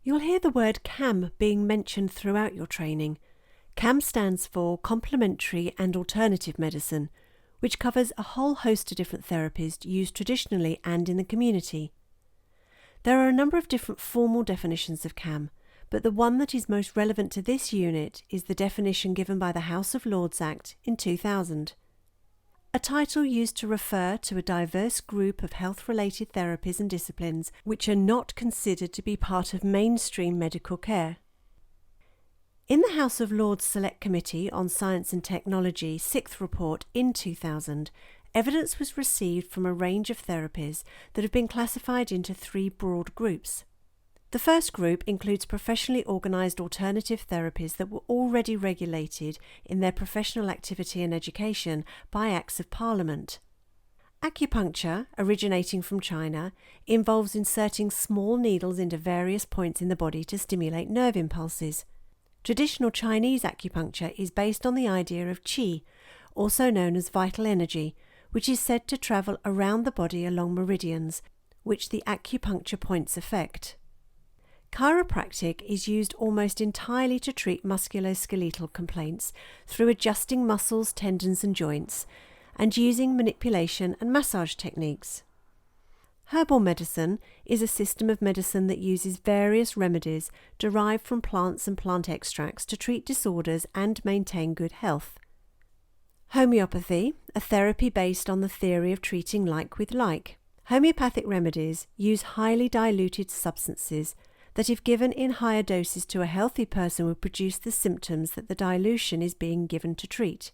You'll hear the word CAM being mentioned throughout your training. CAM stands for Complementary and Alternative Medicine, which covers a whole host of different therapies used traditionally and in the community. There are a number of different formal definitions of CAM, but the one that is most relevant to this unit is the definition given by the House of Lords Act in 2000. A title used to refer to a diverse group of health-related therapies and disciplines which are not considered to be part of mainstream medical care. In the House of Lords Select Committee on Science and Technology 6th report in 2000, evidence was received from a range of therapies that have been classified into 3 broad groups. The first group includes professionally organised alternative therapies that were already regulated in their professional activity and education by Acts of Parliament. Acupuncture, originating from China, involves inserting small needles into various points in the body to stimulate nerve impulses. Traditional Chinese acupuncture is based on the idea of qi, also known as vital energy, which is said to travel around the body along meridians, which the acupuncture points affect. Chiropractic is used almost entirely to treat musculoskeletal complaints through adjusting muscles, tendons and joints, and using manipulation and massage techniques. Herbal medicine is a system of medicine that uses various remedies derived from plants and plant extracts to treat disorders and maintain good health. Homeopathy, a therapy based on the theory of treating like with like. Homeopathic remedies use highly diluted substances that, if given in higher doses to a healthy person, would produce the symptoms that the dilution is being given to treat.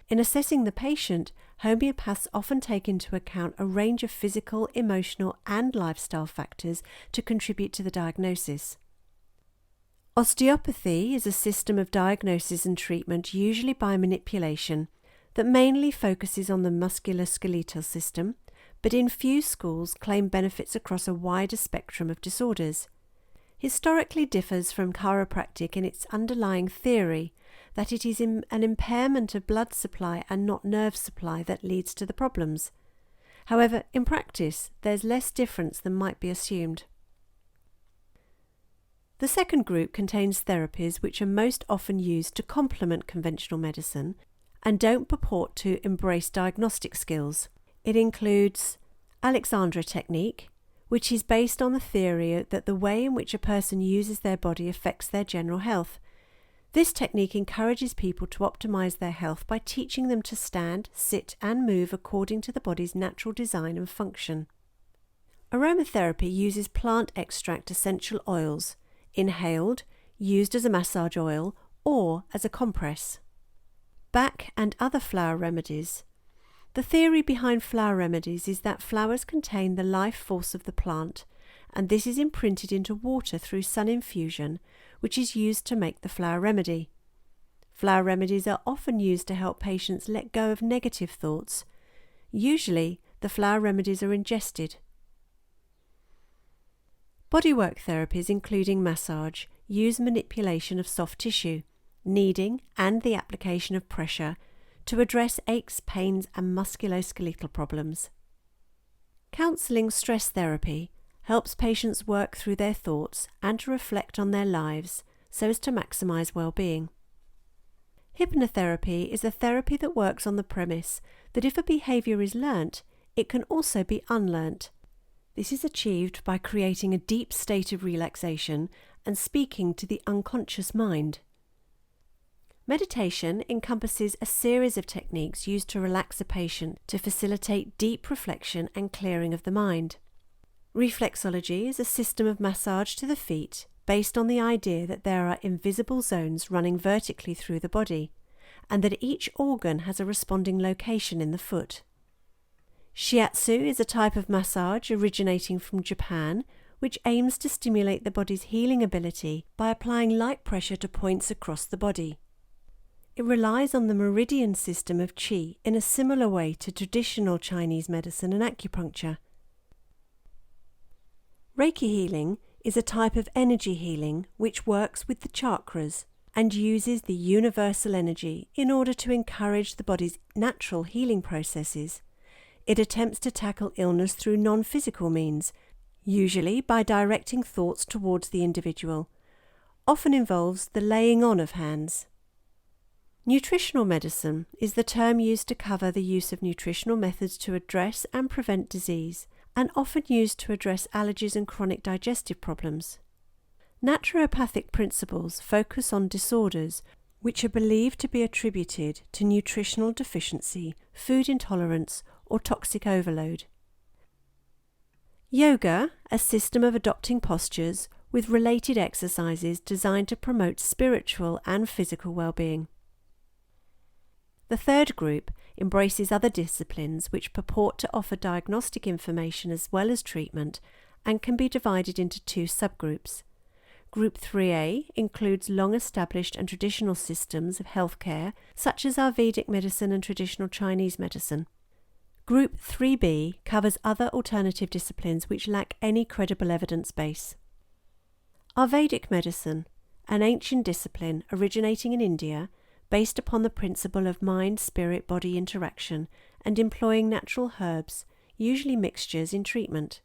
In assessing the patient, homeopaths often take into account a range of physical, emotional and lifestyle factors to contribute to the diagnosis. Osteopathy is a system of diagnosis and treatment, usually by manipulation, that mainly focuses on the musculoskeletal system, but in few schools claim benefits across a wider spectrum of disorders. Historically differs from chiropractic in its underlying theory that it is an impairment of blood supply and not nerve supply that leads to the problems. However, in practice, there's less difference than might be assumed. The second group contains therapies which are most often used to complement conventional medicine and don't purport to embrace diagnostic skills. It includes Alexandra technique, which is based on the theory that the way in which a person uses their body affects their general health. This technique encourages people to optimize their health by teaching them to stand, sit and move according to the body's natural design and function. Aromatherapy uses plant extract essential oils, inhaled, used as a massage oil or as a compress. Bach and other flower remedies. The theory behind flower remedies is that flowers contain the life force of the plant, and this is imprinted into water through sun infusion, which is used to make the flower remedy. Flower remedies are often used to help patients let go of negative thoughts. Usually, the flower remedies are ingested. Bodywork therapies, including massage, use manipulation of soft tissue, kneading, and the application of pressure to address aches, pains, and musculoskeletal problems. Counselling stress therapy helps patients work through their thoughts and to reflect on their lives so as to maximise well-being. Hypnotherapy is a therapy that works on the premise that if a behaviour is learnt, it can also be unlearnt. This is achieved by creating a deep state of relaxation and speaking to the unconscious mind. Meditation encompasses a series of techniques used to relax a patient to facilitate deep reflection and clearing of the mind. Reflexology is a system of massage to the feet based on the idea that there are invisible zones running vertically through the body, and that each organ has a responding location in the foot. Shiatsu is a type of massage originating from Japan, which aims to stimulate the body's healing ability by applying light pressure to points across the body. It relies on the meridian system of qi in a similar way to traditional Chinese medicine and acupuncture. Reiki healing is a type of energy healing which works with the chakras and uses the universal energy in order to encourage the body's natural healing processes. It attempts to tackle illness through non-physical means, usually by directing thoughts towards the individual, often involves the laying on of hands. Nutritional medicine is the term used to cover the use of nutritional methods to address and prevent disease, and often used to address allergies and chronic digestive problems. Naturopathic principles focus on disorders which are believed to be attributed to nutritional deficiency, food intolerance, or toxic overload. Yoga, a system of adopting postures with related exercises designed to promote spiritual and physical well-being. The third group embraces other disciplines which purport to offer diagnostic information as well as treatment and can be divided into two subgroups. Group 3A includes long-established and traditional systems of healthcare such as Ayurvedic medicine and traditional Chinese medicine. Group 3B covers other alternative disciplines which lack any credible evidence base. Ayurvedic medicine, an ancient discipline originating in India, based upon the principle of mind-spirit-body interaction and employing natural herbs, usually mixtures, in treatment.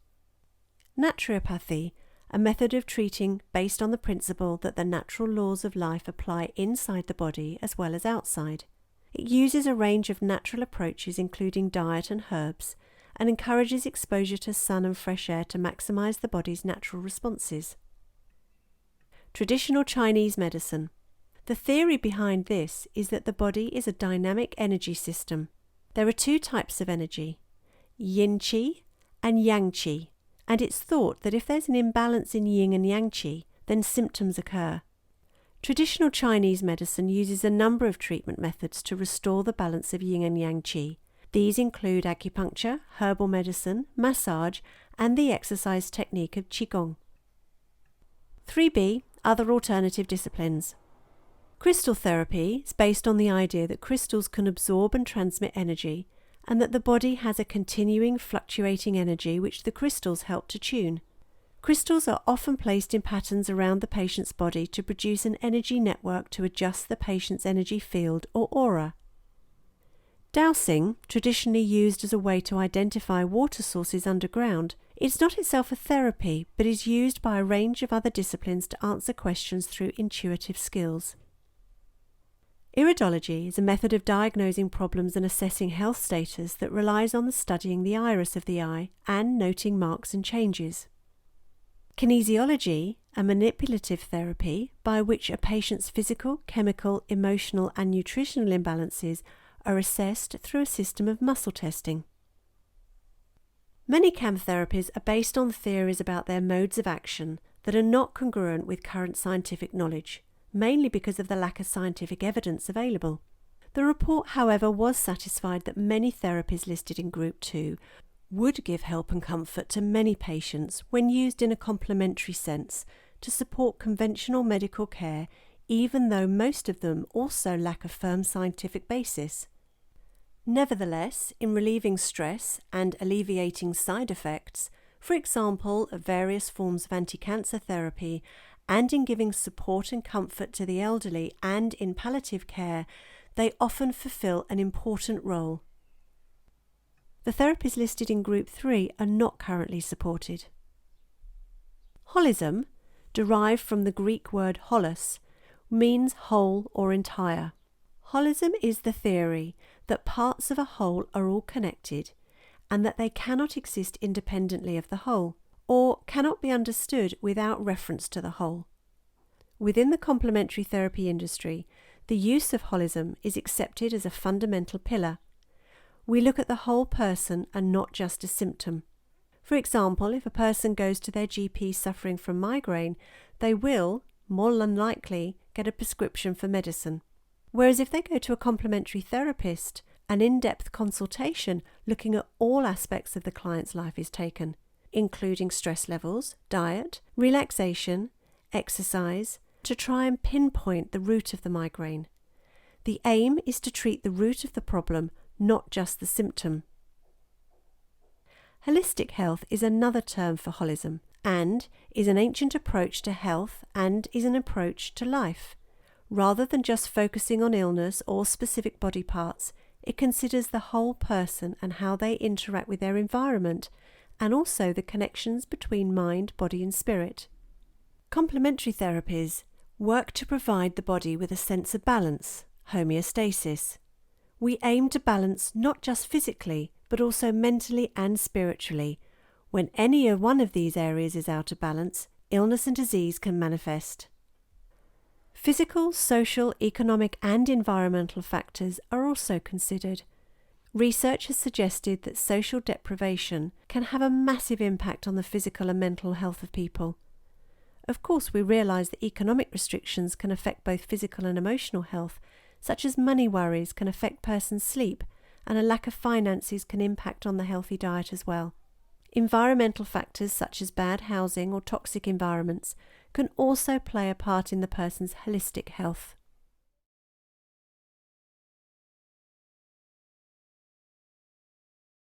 Naturopathy, a method of treating based on the principle that the natural laws of life apply inside the body as well as outside. It uses a range of natural approaches including diet and herbs, and encourages exposure to sun and fresh air to maximize the body's natural responses. Traditional Chinese medicine. The theory behind this is that the body is a dynamic energy system. There are two types of energy, yin qi and yang qi, and it's thought that if there's an imbalance in yin and yang qi, then symptoms occur. Traditional Chinese medicine uses a number of treatment methods to restore the balance of yin and yang qi. These include acupuncture, herbal medicine, massage, and the exercise technique of qigong. 3B, other alternative disciplines. Crystal therapy is based on the idea that crystals can absorb and transmit energy, and that the body has a continuing fluctuating energy which the crystals help to tune. Crystals are often placed in patterns around the patient's body to produce an energy network to adjust the patient's energy field or aura. Dowsing, traditionally used as a way to identify water sources underground, is not itself a therapy but is used by a range of other disciplines to answer questions through intuitive skills. Iridology is a method of diagnosing problems and assessing health status that relies on studying the iris of the eye and noting marks and changes. Kinesiology, a manipulative therapy by which a patient's physical, chemical, emotional and nutritional imbalances are assessed through a system of muscle testing. Many CAM therapies are based on theories about their modes of action that are not congruent with current scientific knowledge, mainly because of the lack of scientific evidence available. The report, however, was satisfied that many therapies listed in Group 2 would give help and comfort to many patients when used in a complementary sense to support conventional medical care, even though most of them also lack a firm scientific basis. Nevertheless, in relieving stress and alleviating side effects, for example, of various forms of anti-cancer therapy, and in giving support and comfort to the elderly and in palliative care, they often fulfill an important role. The therapies listed in Group 3 are not currently supported. Holism, derived from the Greek word holos, means whole or entire. Holism is the theory that parts of a whole are all connected and that they cannot exist independently of the whole, or cannot be understood without reference to the whole. Within the complementary therapy industry, the use of holism is accepted as a fundamental pillar. We look at the whole person and not just a symptom. For example, if a person goes to their GP suffering from migraine, they will, more than likely, get a prescription for medicine. Whereas if they go to a complementary therapist, an in-depth consultation looking at all aspects of the client's life is taken, including stress levels, diet, relaxation, exercise, to try and pinpoint the root of the migraine. The aim is to treat the root of the problem, not just the symptom. Holistic health is another term for holism, and is an ancient approach to health and is an approach to life. Rather than just focusing on illness or specific body parts, it considers the whole person and how they interact with their environment, and also the connections between mind, body and spirit. Complementary therapies work to provide the body with a sense of balance, homeostasis. We aim to balance not just physically, but also mentally and spiritually. When any one of these areas is out of balance, illness and disease can manifest. Physical, social, economic and environmental factors are also considered. Research has suggested that social deprivation can have a massive impact on the physical and mental health of people. Of course, we realise that economic restrictions can affect both physical and emotional health, such as money worries can affect person's sleep, and a lack of finances can impact on the healthy diet as well. Environmental factors such as bad housing or toxic environments can also play a part in the person's holistic health.